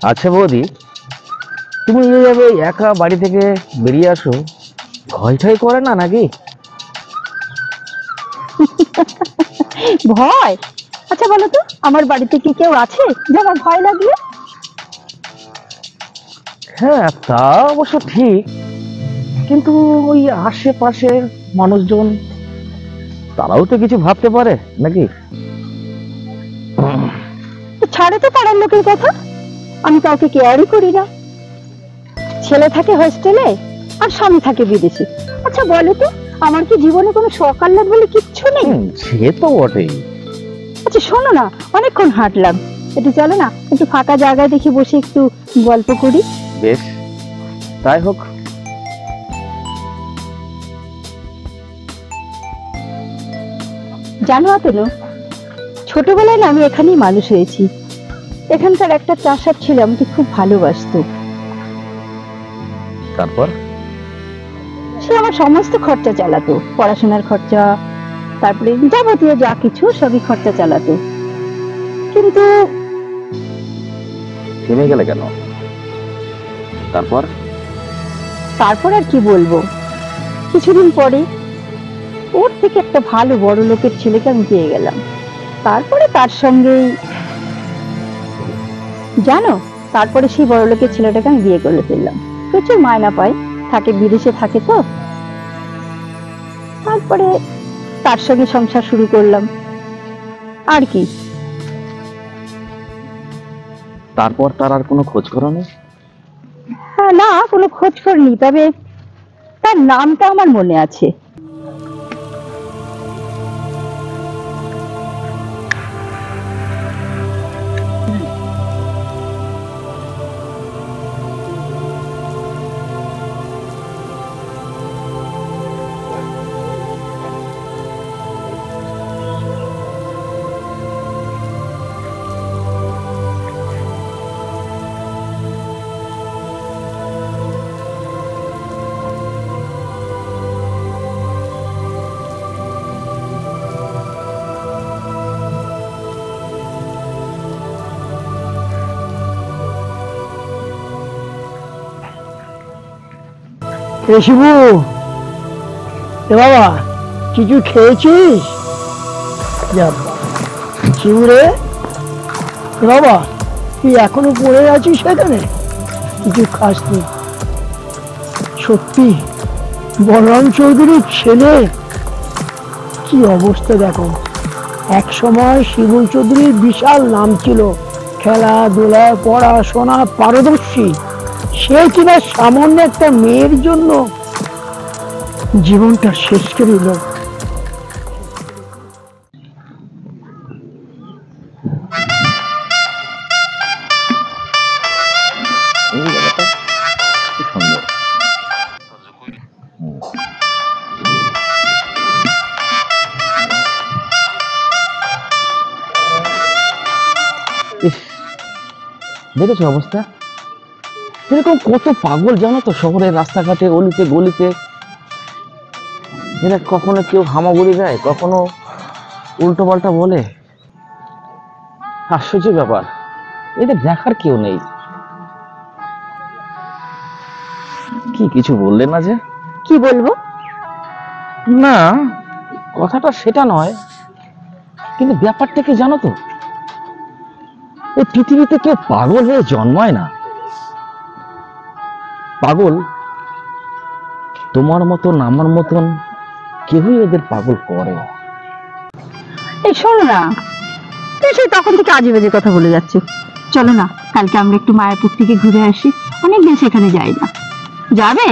আচ্ছা বৌদি, তুমি এইভাবে একা বাড়ি থেকে বেরিয়ে আসো, ভয় ঠয় করে না নাকি? ভয়? আচ্ছা বলো তো, আমার বাড়িতে কি কেউ আছে যে আমার ভয় লাগবে? হ্যাঁ, তা অবশ্য ঠিক, কিন্তু ওই আশেপাশের মানুষজন তারাও তো কিছু ভাবতে পারে নাকি? তো ছাড়ে তো পাড়ার লোকের কথা, আমি কাউকে কেয়ারই করি না। ছেলে থাকে হোস্টেলে আর স্বামী থাকে বিদেশে। আচ্ছা বলো তো, আমার কি জীবনে কোনো শখ আহ্লাদ বলে কিচ্ছু নেই? সে তো বটেই। আচ্ছা শোনো না, অনেকক্ষণ হাঁটলাম, একটু চলো না, একটু ফাঁকা জায়গায় দেখে বসে একটু গল্প করি। বেশ, তাই হোক। জানো আতনু, ছোটবেলায় না আমি এখানেই মানুষ হয়েছি। এখানকার একটা চাষার ছেলে আমাকে খুব ভালোবাসতো। তারপর? সে আমার সমস্ত খরচা চালাতো, পড়াশোনার খরচা, তারপরে যাবতীয় যা কিছু সবই খরচা চালাতো। কিন্তু থেমে গেলে কেন? তারপর? তারপর আর কি বলবো, কিছুদিন পরে ওর থেকে একটা ভালো বড় লোকের ছেলেকে আমি পেয়ে গেলাম। তারপরে তার সঙ্গেই জানো, তারপরে সেই বড় লোকের ছেলেটাকে আমি বিয়ে করে ফেললাম। প্রচুর মায়না পাই, থাকে বিদেশে থাকে তো। তারপরে তার সঙ্গে সংসার শুরু করলাম, আর কি। তারপর তার আর কোনো খোঁজ করো না? হ্যাঁ, না কোনো খোঁজ করিনি, তবে তার নামটা আমার মনে আছে। শিবু, এ বাবা, কিছু খেয়েছিস? শিবু রে, এ বাবা, তুই এখনো পড়ে আছিস সেখানে, কিছু খাসনি? সত্যি বলরাম চৌধুরীর ছেলে কি অবস্থা দেখো। এক সময় শিবুল চৌধুরীর বিশাল নাম ছিল, খেলাধুলায় পড়াশোনা পারদর্শী। সে কিনা সামান্য একটা মেয়ের জন্য জীবনটা শেষ করে দিল। এই জায়গাটা খুব সুন্দর। ইস, দেখেছো অবস্থা? এরকম কত পাগল জানো তো শহরের রাস্তাঘাটে অলিতে গলিতে। এরা কখনো কেউ হামাগুড়ি দেয়, কখনো উল্টো পাল্টা বলে। আশ্চর্য ব্যাপার, এদের দেখার কেউ নেই। কি কিছু বললে না যে? কি বলবো? না, কথাটা সেটা নয়, কিন্তু ব্যাপারটা কি জানো তো, এই পৃথিবীতে কেউ পাগল হয়ে জন্মায় না। পাগল তোমার মতন আমার মতন কেউই এদের পাগল করে। এই শোনো না, তুই সেই তখন থেকে আজে বাজে কথা বলে যাচ্ছে। চলো না, কালকে আমরা একটু মায়াপুর থেকে ঘুরে আসি, অনেকদিন সেখানে যাই না। যাবে?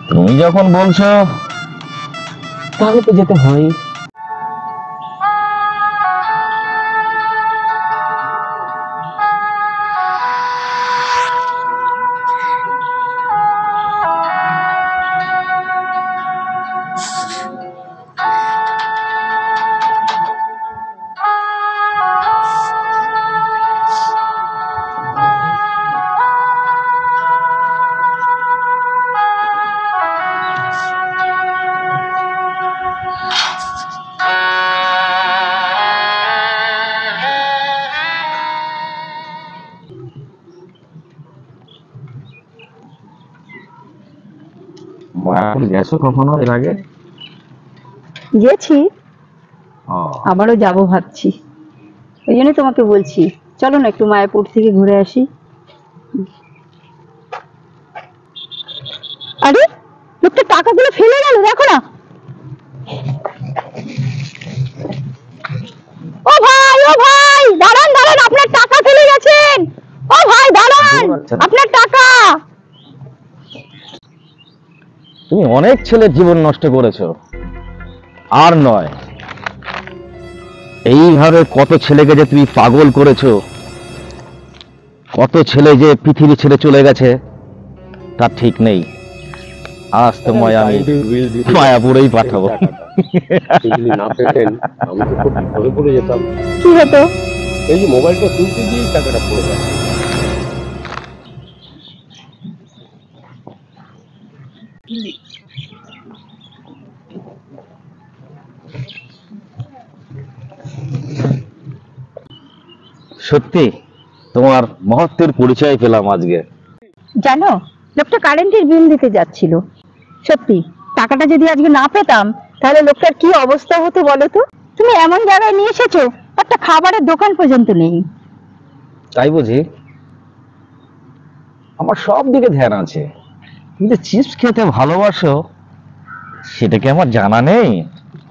তুমি যখন বলছো তাহলে তো যেতে হয়। মায়াপুর গেছো কখনো এর আগে? গেছি, ও, আবারও যাব ভাবছি। ওই জন্য তোমাকে বলছি, চলো না একটু মায়াপুর থেকে ঘুরে আসি। আরে লোকটা টাকাগুলো ফেলে গেল, দেখো না। ও ভাই, ও ভাই, দাঁড়ান দাঁড়ান, আপনার টাকা ফেলে গেছেন। ও ভাই দাঁড়ান, আপনার টাকা। তুমি অনেক ছেলের জীবন নষ্ট করেছো। আর নয়, এইভাবে কত ছেলেকে যে তুমি পাগল করেছো, কত ছেলে যে পৃথিবী ছেড়ে চলে গেছে তার ঠিক নেই। আজ তোমায় আমি মায়াপুরেই পাঠাবো। যদি না পেতেন আমি তো খুব বিপদে পড়ে যেতাম। কি হতো? এই যে মোবাইলটা তুলতে গিয়ে টাকাটা পড়ে গেল। সত্যি তোমার মহত্বের পরিচয় পেলাম আজকে। জানো, লোকটা কারেন্টের বিল দিতে যাচ্ছিল। সত্যি টাকাটা যদি আজকে না পেতাম তাহলে লোকটার কি অবস্থা হতো বলো তো। তুমি এমন জায়গায় নিয়ে এসেছো, একটা খাবারের দোকান পর্যন্ত নেই। তাই বুঝি? আমার সব দিকে ধ্যান আছে, কিন্তু চিপস খেতে ভালোবাসো সেটা কি আমার জানা নেই?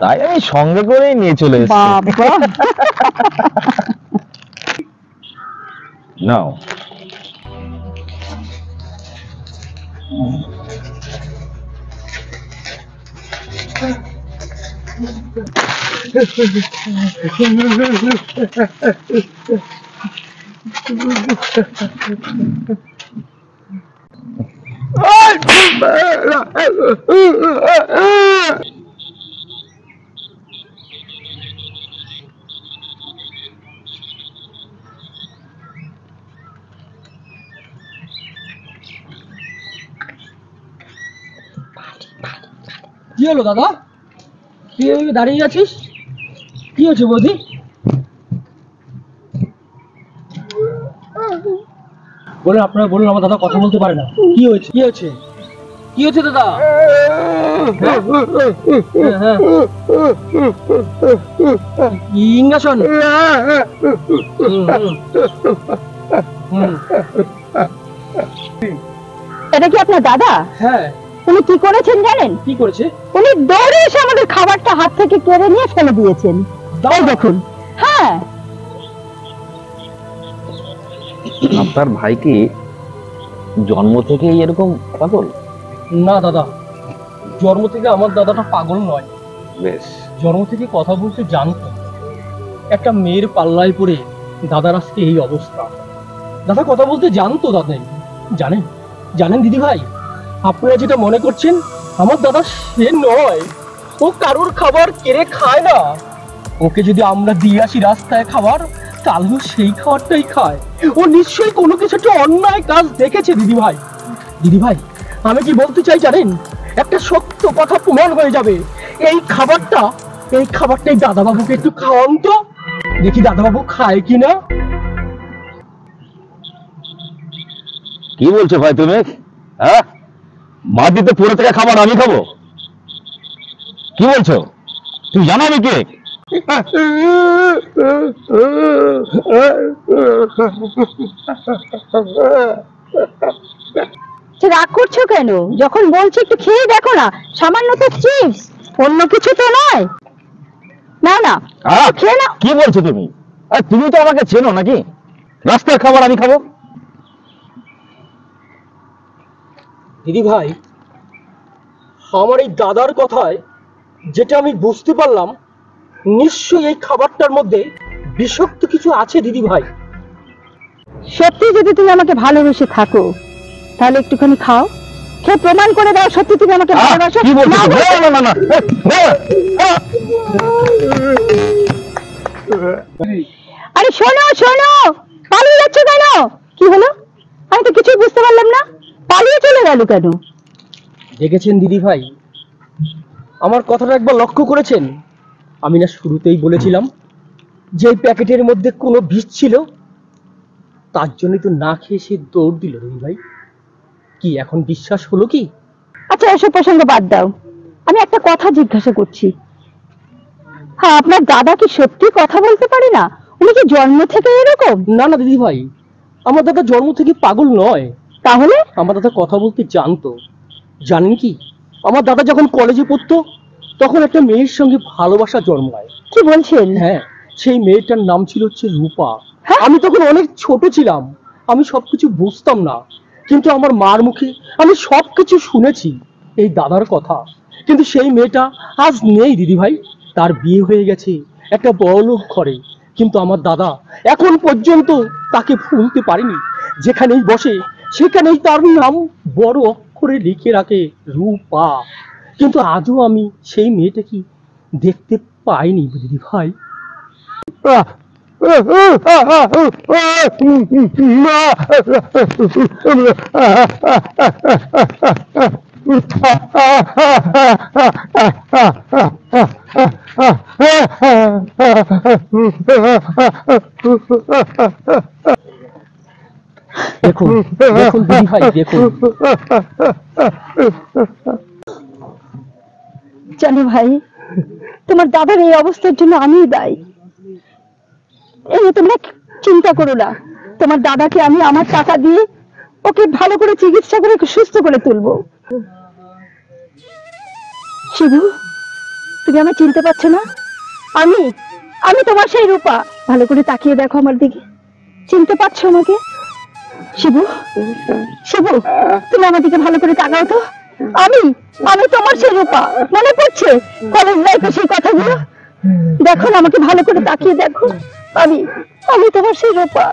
তাই আমি সঙ্গে করেই নিয়ে চলে এসেছি। বাবা, নাও। কি হলো দাদা? তুই এভাবে দাঁড়িয়ে আছিস, কি হয়েছে বৌদি? বলুন, আপনারা বলুন, আমার দাদা কথা বলতে পারে না। কি হয়েছে, কি হয়েছে, কি হয়েছে দাদা? হ্যাঁ, ইঞ্জেকশন। এটা কি আপনার দাদা? হ্যাঁ। উনি কি করেছেন জানেন? কি করেছে? উনি দৌড়ে এসে আমাদের খাবারটা হাত থেকে কেড়ে নিয়ে ফেলে দিয়েছেন। এই দেখুন। হ্যাঁ, আপনার ভাই কি জন্ম থেকেই এরকম পাগল? না দাদা, জন্ম থেকে আমার দাদাটা পাগল নয়। বেশ। জন্ম থেকে কথা বলতে জানতো। একটা মেয়ের পাল্লায় পড়ে দাদার আজকে এই অবস্থা। দাদা কথা বলতে জানতো। দাদা জানেন, জানেন দিদি ভাই, আপনারা যেটা মনে করছেন আমার দাদা সে নয়। ও কারোর খাবার কেড়ে খায় না। ওকে যদি আমরা দিয়ে আসি রাস্তায় খাবার, তাহলেও সেই খাবারটাই খায়। ও নিশ্চয়ই কোনো কিছু একটা অন্যায় কাজ দেখেছে দিদি ভাই। দিদি ভাই, আমি কি বলতে চাই জানেন, একটা সত্য কথা প্রমাণ হয়ে যাবে। এই খাবারটাই দাদাবাবুকে একটু খাওয়ান তো, দেখি দাদাবাবু খায় কিনা। কি বলছো ভাই তুমি? হ্যাঁ, মাটিতে পড়ে থাকা খাবার আমি খাবো? কি বলছো? তুমি জানো আমি কে? রাগ করছো কেন? যখন বলছি একটু খেয়ে দেখো না, সামান্য তো চিপস, অন্য কিছু তো নয়। না না, খেয়ে নাও। কি বলছো তুমি? তুমি তো আমাকে চেনো নাকি? রাস্তার খাবার আমি খাবো? দিদি ভাই, আমার এই দাদার কথায় যেটা আমি বুঝতে পারলাম, নিশ্চয়ই এই খাবারটার মধ্যে বিষাক্ত কিছু আছে দিদি ভাই। সত্যি যদি তুমি আমাকে ভালোবেসে থাকো তাহলে একটুখানি খাও, খেয়ে প্রমাণ করে দাও সত্যি তুমি আমাকে ভালোবাসো। কি বলছো? না বলছো? না, না, না, না। আরে শোনো শোনো, পালিয়ে যাচ্ছ কেন? কি হলো? আমি তো কিছুই বুঝতে পারলাম না, পালিয়ে চলে গেল কেন? দেখেছেন দিদি ভাই, আমার কথাটা একবার লক্ষ্য করেছেন? আমি না শুরুতেই বলেছিলাম যে এই প্যাকেটের মধ্যে কোনো বিষ ছিল, তার জন্যই তো না খেয়ে সে দৌড় দিল। দিদি ভাই, কি এখন বিশ্বাস হলো কি? আচ্ছা এসব প্রসঙ্গ বাদ দাও, আমি একটা কথা জিজ্ঞাসা করছি। হ্যাঁ, আপনার দাদা কি সত্যি কথা বলতে পারে না? উনি কি জন্ম থেকে এরকম? না না দিদি ভাই, আমার দাদা জন্ম থেকে পাগল নয়। তাহলে? আমার দাদা কথা বলতে জানতো। জানেন কি, আমার দাদা যখন কলেজে পড়তো তখন একটা মেয়ের সঙ্গে ভালোবাসা জন্মায়। কি বলছেন? হ্যাঁ, সেই মেয়েটার নাম ছিল হচ্ছে রূপা। হ্যাঁ? আমি তখন অনেক ছোট ছিলাম, আমি সবকিছু বুঝতাম না, কিন্তু আমার মার মুখে আমি সবকিছু শুনেছি এই দাদার কথা। কিন্তু সেই মেয়েটা আজ নেই দিদি ভাই, তার বিয়ে হয়ে গেছে একটা বড়লোক ঘরে। কিন্তু আমার দাদা এখন পর্যন্ত তাকে ভুলতে পারেনি। যেখানেই বসে সেখানেই তার নাম বড় অক্ষরে লিখে রাখে রূপা। কিন্তু আজও আমি সেই মেয়েটাকে দেখতে পাইনি দিদি ভাই। দেখুন দেখুন দিদি ভাই, দেখুন। জানো ভাই, তোমার দাদার এই অবস্থার জন্য আমি দায়ী। এই তোমরা চিন্তা করো না, তোমার দাদাকে আমি আমার টাকা দিয়ে ওকে ভালো করে চিকিৎসা করে ওকে সুস্থ করে তুলবো। শিবু, তুমি আমায় চিনতে পারছো না? আমি আমি তোমার সেই রূপা। ভালো করে তাকিয়ে দেখো আমার দিকে, চিনতে পারছো আমাকে? শিবু, শিবু, তুমি আমার দিকে ভালো করে তাকাও তো। আমি আমি তোমার সেই রূপা, মনে পড়ছে কলেজ লাইফে সেই কথাগুলো? দেখো না, আমাকে ভালো করে তাকিয়ে দেখো। আমি আমি তোমার সেই রূপা।